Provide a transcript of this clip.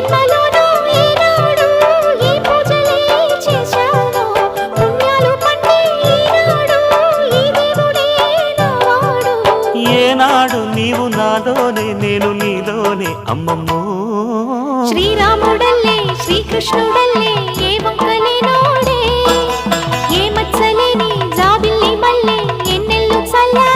జన్మలోనూ ఈనాడు ఈ పూజలే చేశాను పుణ్యాలు పండే ఈనాడు ఈ దేవుడే నావాడు ఏనాడు నీవు నాలోనే నేను నీలోనే అమ్మమ్మో శ్రీరాముడల్లే శ్రీకృష్ణుడల్లే ఏ వంకలేనోడే ఏ మచ్చలేని జాబిల్లి మల్లె ఎన్నెల్లు చల్లా